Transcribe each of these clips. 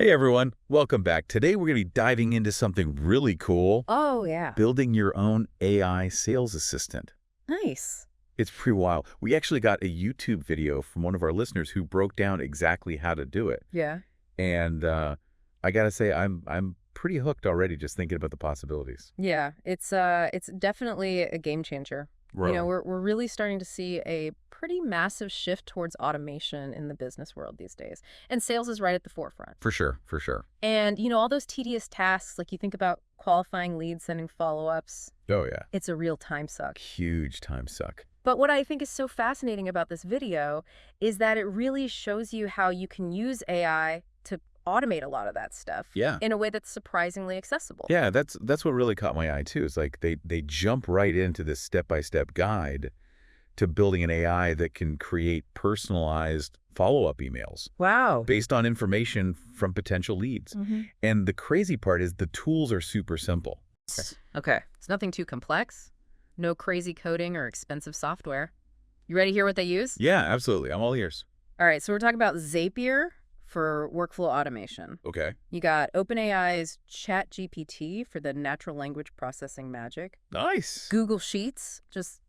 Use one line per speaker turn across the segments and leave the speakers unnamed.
Hey everyone, welcome back. Today we're going to be diving into something really cool,
Oh, yeah.
building your own AI sales assistant.
Nice.
It's pretty wild. We actually got a YouTube video from one of our listeners who broke down exactly how to do it.
Yeah.
And I got to say, I'm pretty hooked already just thinking about the possibilities.
Yeah, it's definitely a game changer.
Really?
We're really starting to see a pretty massive shift towards automation in the business world these days. And sales is right at the forefront.
For sure, for sure.
And, all those tedious tasks, like you think about qualifying leads, sending follow-ups,
Oh yeah.
it's a real time suck.
Huge time suck.
But what I think is so fascinating about this video is that it really shows you how you can use AI to automate a lot of that stuff
Yeah.
in a way that's surprisingly accessible.
Yeah, that's what really caught my eye too. It's like they jump right into this step-by-step guide to building an AI that can create personalized follow-up emails
Wow.
based on information from potential leads. And the crazy part is the tools are super simple.
Okay, it's nothing too complex. No crazy coding or expensive software. You ready to hear what they use?
Yeah, absolutely. I'm all ears.
All right, so we're talking about Zapier for workflow automation.
Okay.
You got OpenAI's ChatGPT for the natural language processing magic.
Nice.
Google Sheets, just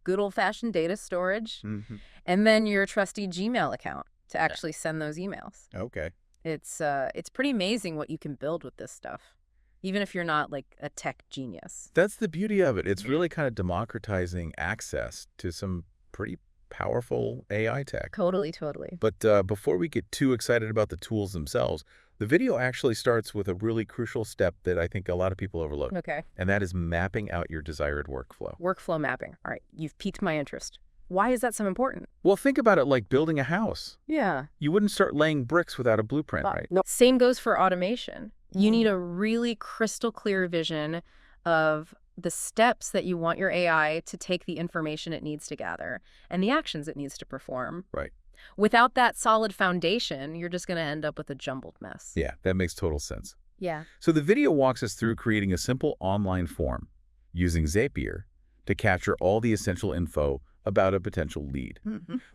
good old-fashioned data storage.
Mhm.
And then your trusty Gmail account to actually send those emails.
Okay.
It's pretty amazing what you can build with this stuff, even if you're not like a tech genius.
That's the beauty of it. It's really kind of democratizing access to some pretty powerful AI tech.
Totally, totally.
But before we get too excited about the tools themselves, the video actually starts with a really crucial step that I think a lot of people overlook,
Okay.
and that is mapping out your desired workflow.
Workflow mapping. All right, you've piqued my interest. Why is that so important?
Well, think about it like building a house.
Yeah.
You wouldn't start laying bricks without a blueprint, right?
No. Same goes for automation. You need a really crystal clear vision of the steps that you want your AI to take the information it needs to gather and the actions it needs to perform.
Right.
Without that solid foundation, you're just going to end up with a jumbled mess.
Yeah, that makes total sense.
Yeah.
So the video walks us through creating a simple online form using Zapier to capture all the essential info about a potential lead.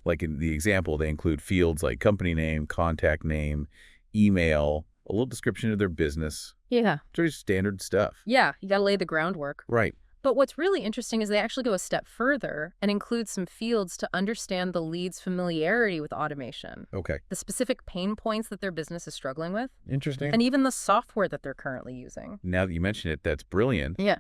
Like in the example, they include fields like company name, contact name, email, a little description of their business.
Yeah.
Just standard stuff.
Yeah, you got to lay the groundwork.
Right.
But what's really interesting is they actually go a step further and include some fields to understand the lead's familiarity with automation,
Okay.
the specific pain points that their business is struggling with,
Interesting.
and even the software that they're currently using.
Now that you mention it, that's brilliant.
Yeah.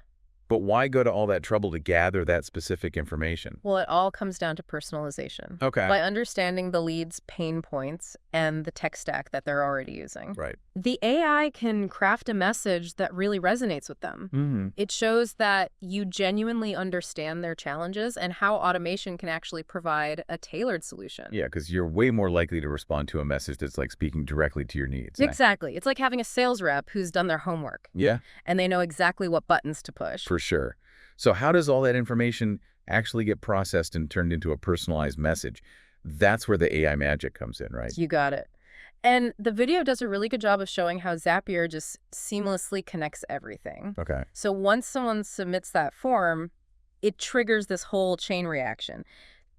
But why go to all that trouble to gather that specific information?
Well, it all comes down to personalization.
Okay.
By understanding the lead's pain points and the tech stack that they're already using.
Right.
The AI can craft a message that really resonates with them.
Mm-hmm.
It shows that you genuinely understand their challenges and how automation can actually provide a tailored solution.
Yeah, because you're way more likely to respond to a message that's like speaking directly to your needs.
Exactly. It's like having a sales rep who's done their homework
Yeah,
and they know exactly what buttons to push.
for sure. So how does all that information actually get processed and turned into a personalized message? That's where the AI magic comes in, right?
You got it. And the video does a really good job of showing how Zapier just seamlessly connects everything.
Okay.
So once someone submits that form, it triggers this whole chain reaction.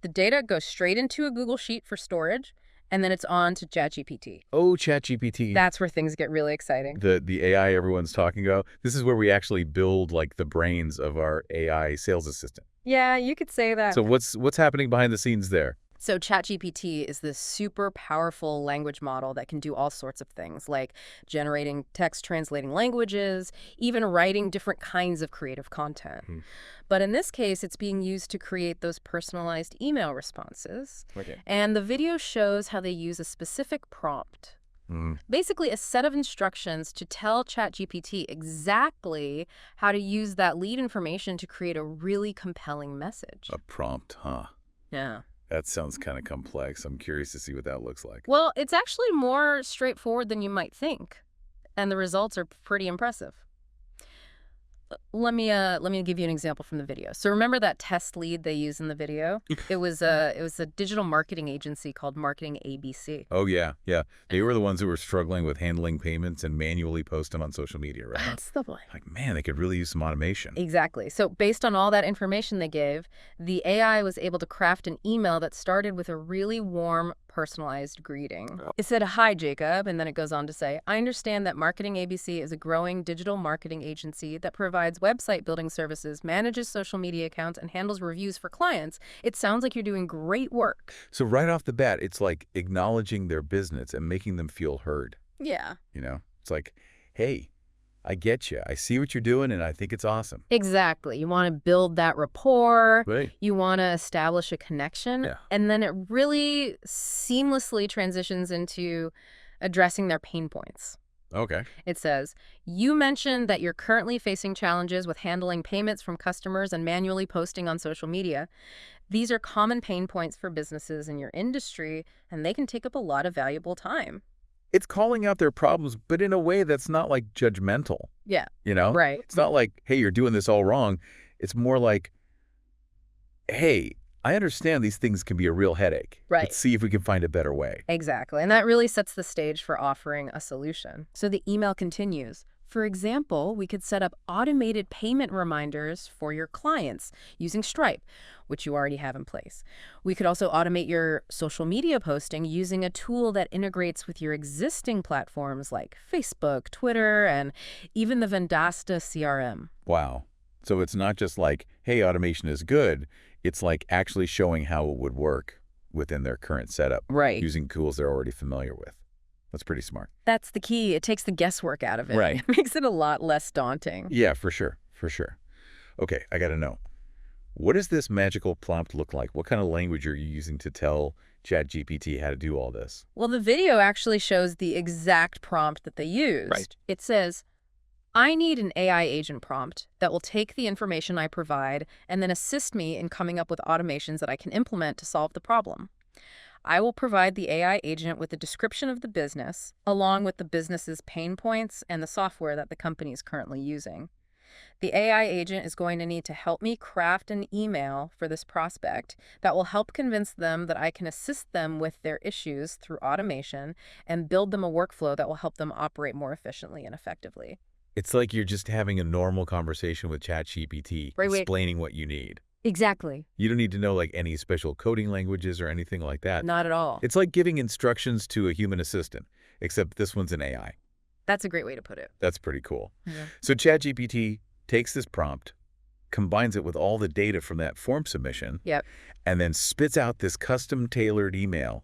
The data goes straight into a Google Sheet for storage, and then it's on to ChatGPT.
Oh, ChatGPT.
That's where things get really exciting.
The AI everyone's talking about. This is where we actually build like the brains of our AI sales assistant.
Yeah, you could say that.
So what's happening behind the scenes there?
So ChatGPT is this super powerful language model that can do all sorts of things, like generating text, translating languages, even writing different kinds of creative content. But in this case, it's being used to create those personalized email responses.
Okay.
And the video shows how they use a specific prompt. Basically, a set of instructions to tell ChatGPT exactly how to use that lead information to create a really compelling message.
A prompt, huh?
Yeah.
That sounds kind of complex. I'm curious to see what that looks like.
Well, it's actually more straightforward than you might think, and the results are pretty impressive. Let me give you an example from the video. So remember that test lead they use in the video? It was a digital marketing agency called Marketing ABC.
Oh, yeah, yeah. They were the ones who were struggling with handling payments and manually posting on social media, right?
That's the point.
Like, man, they could really use some automation.
Exactly. So based on all that information they gave, the AI was able to craft an email that started with a really warm, personalized greeting.
Oh.
It said, "Hi, Jacob," and then it goes on to say, "I understand that Marketing ABC is a growing digital marketing agency that provides website building services, manages social media accounts, and handles reviews for clients. It sounds like you're doing great work."
So right off the bat, it's like acknowledging their business and making them feel heard.
Yeah.
You know, it's like, hey, I get you. I see what you're doing, and I think it's awesome.
Exactly. You want to build that rapport.
Right.
You want to establish a connection.
Yeah.
And then it really seamlessly transitions into addressing their pain points.
Okay.
It says, "You mentioned that you're currently facing challenges with handling payments from customers and manually posting on social media. These are common pain points for businesses in your industry, and they can take up a lot of valuable time."
It's calling out their problems, but in a way that's not like judgmental,
Yeah,
you know?
right.
It's not like, hey, you're doing this all wrong. It's more like, hey, I understand these things can be a real headache.
Right.
Let's see if we can find a better way.
Exactly. And that really sets the stage for offering a solution. So the email continues. "For example, we could set up automated payment reminders for your clients using Stripe, which you already have in place. We could also automate your social media posting using a tool that integrates with your existing platforms like Facebook, Twitter, and even the Vendasta CRM.
Wow. So it's not just like, hey, automation is good. It's like actually showing how it would work within their current setup
Right.
using tools they're already familiar with. That's pretty smart.
That's the key. It takes the guesswork out of it.
Right.
It makes it a lot less daunting.
Yeah, for sure. For sure. Okay, I got to know. What does this magical prompt look like? What kind of language are you using to tell ChatGPT how to do all this?
Well, the video actually shows the exact prompt that they used.
Right.
It says, "I need an AI agent prompt that will take the information I provide and then assist me in coming up with automations that I can implement to solve the problem. I will provide the AI agent with a description of the business, along with the business's pain points and the software that the company is currently using. The AI agent is going to need to help me craft an email for this prospect that will help convince them that I can assist them with their issues through automation and build them a workflow that will help them operate more efficiently and effectively."
It's like you're just having a normal conversation with ChatGPT,
Right, wait.
explaining what you need.
Exactly.
You don't need to know like any special coding languages or anything like that.
Not at all.
It's like giving instructions to a human assistant, except this one's an AI.
That's a great way to put it.
That's pretty cool.
Yeah.
So ChatGPT takes this prompt, combines it with all the data from that form submission,
Yep.
and then spits out this custom-tailored email.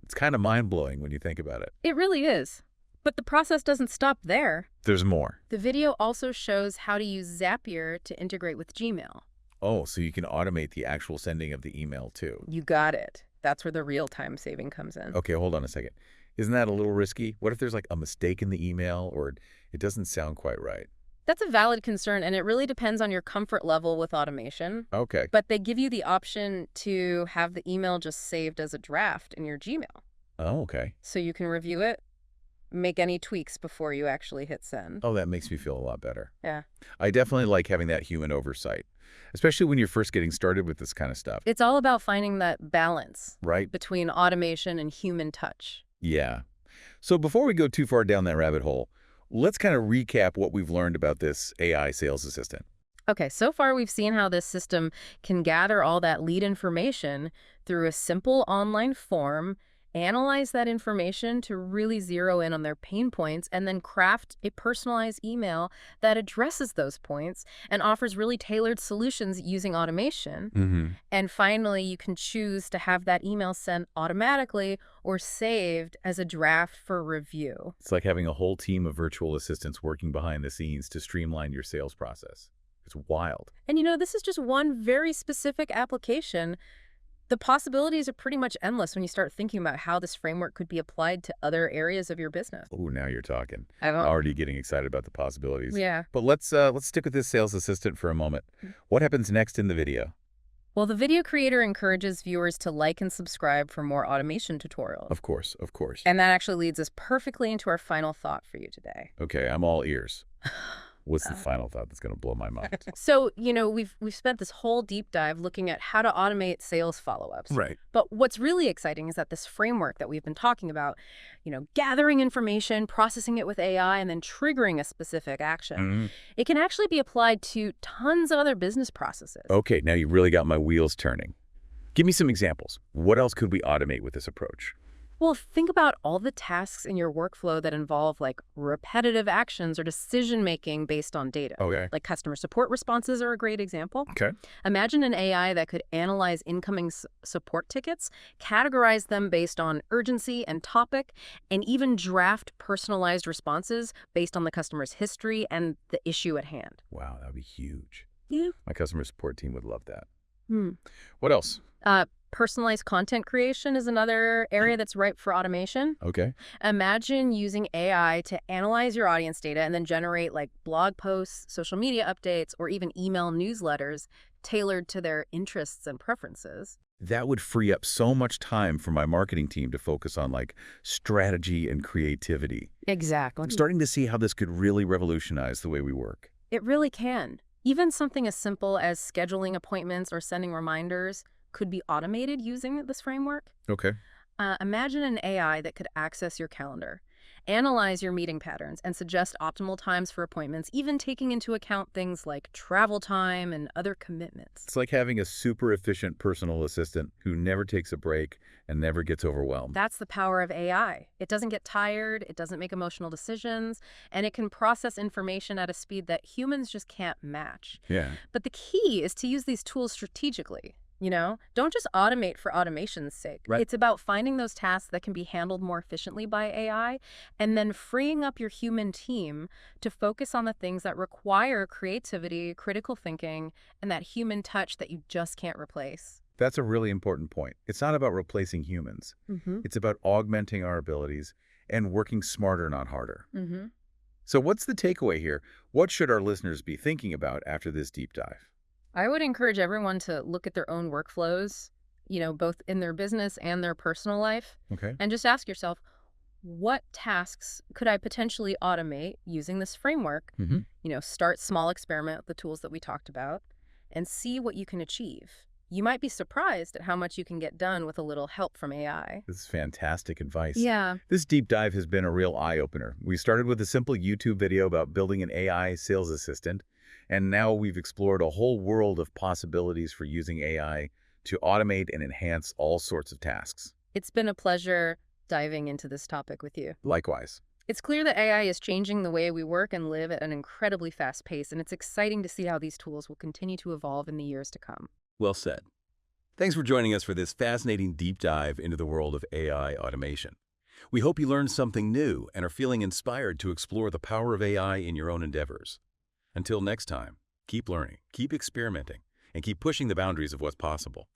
It's kind of mind-blowing when you think about it.
It really is. But the process doesn't stop there.
There's more.
The video also shows how to use Zapier to integrate with Gmail.
Oh, so you can automate the actual sending of the email too.
You got it. That's where the real-time saving comes in.
Okay, hold on a second. Isn't that a little risky? What if there's like a mistake in the email or it doesn't sound quite right?
That's a valid concern, and it really depends on your comfort level with automation.
Okay.
But they give you the option to have the email just saved as a draft in your Gmail.
Oh, okay.
So you can review it, make any tweaks before you actually hit send.
Oh, that makes me feel a lot better.
Yeah.
I definitely like having that human oversight, especially when you're first getting started with this kind of stuff,
It's all about finding that balance
right?
between automation and human touch.
Yeah. So before we go too far down that rabbit hole, let's kind of recap what we've learned about this AI sales assistant.
Okay, so far we've seen how this system can gather all that lead information through a simple online form, analyze that information to really zero in on their pain points, and then craft a personalized email that addresses those points and offers really tailored solutions using automation.
Mm-hmm.
And finally, you can choose to have that email sent automatically or saved as a draft for review.
It's like having a whole team of virtual assistants working behind the scenes to streamline your sales process. It's wild.
And you know, this is just one very specific application. The possibilities are pretty much endless when you start thinking about how this framework could be applied to other areas of your business.
Oh, now you're talking.
I don't.
Already getting excited about the possibilities.
Yeah.
But let's stick with this sales assistant for a moment. What happens next in the video?
Well, the video creator encourages viewers to like and subscribe for more automation tutorials.
Of course, of course.
And that actually leads us perfectly into our final thought for you today.
Okay, I'm all ears. What's the final thought that's going to blow my mind?
So, you know, we've spent this whole deep dive looking at how to automate sales follow-ups.
Right.
But what's really exciting is that this framework that we've been talking about, you know, gathering information, processing it with AI, and then triggering a specific action,
Mhm.
it can actually be applied to tons of other business processes.
Okay, now you really got my wheels turning. Give me some examples. What else could we automate with this approach?
Well, think about all the tasks in your workflow that involve like repetitive actions or decision-making based on data.
Okay.
Like customer support responses are a great example.
Okay.
Imagine an AI that could analyze incoming support tickets, categorize them based on urgency and topic, and even draft personalized responses based on the customer's history and the issue at hand.
Wow, that would be huge.
Yeah.
My customer support team would love that.
Hmm.
What else?
Personalized content creation is another area that's ripe for automation.
Okay.
Imagine using AI to analyze your audience data and then generate like blog posts, social media updates, or even email newsletters tailored to their interests and preferences.
That would free up so much time for my marketing team to focus on like strategy and creativity.
Exactly.
I'm starting to see how this could really revolutionize the way we work.
It really can. Even something as simple as scheduling appointments or sending reminders could be automated using this framework.
Okay.
Imagine an AI that could access your calendar, analyze your meeting patterns, and suggest optimal times for appointments, even taking into account things like travel time and other commitments.
It's like having a super efficient personal assistant who never takes a break and never gets overwhelmed.
That's the power of AI. It doesn't get tired, it doesn't make emotional decisions, and it can process information at a speed that humans just can't match.
Yeah.
But the key is to use these tools strategically. Don't just automate for automation's sake.
Right.
It's about finding those tasks that can be handled more efficiently by AI and then freeing up your human team to focus on the things that require creativity, critical thinking, and that human touch that you just can't replace.
That's a really important point. It's not about replacing humans. It's about augmenting our abilities and working smarter, not harder. So what's the takeaway here? What should our listeners be thinking about after this deep dive?
I would encourage everyone to look at their own workflows, both in their business and their personal life,
Okay.
and just ask yourself, what tasks could I potentially automate using this framework? Start small, experiment with the tools that we talked about, and see what you can achieve. You might be surprised at how much you can get done with a little help from AI.
This is fantastic advice.
Yeah.
This deep dive has been a real eye-opener. We started with a simple YouTube video about building an AI sales assistant, and now we've explored a whole world of possibilities for using AI to automate and enhance all sorts of tasks.
It's been a pleasure diving into this topic with you.
Likewise.
It's clear that AI is changing the way we work and live at an incredibly fast pace, and it's exciting to see how these tools will continue to evolve in the years to come.
Well said. Thanks for joining us for this fascinating deep dive into the world of AI automation. We hope you learned something new and are feeling inspired to explore the power of AI in your own endeavors. Until next time, keep learning, keep experimenting, and keep pushing the boundaries of what's possible.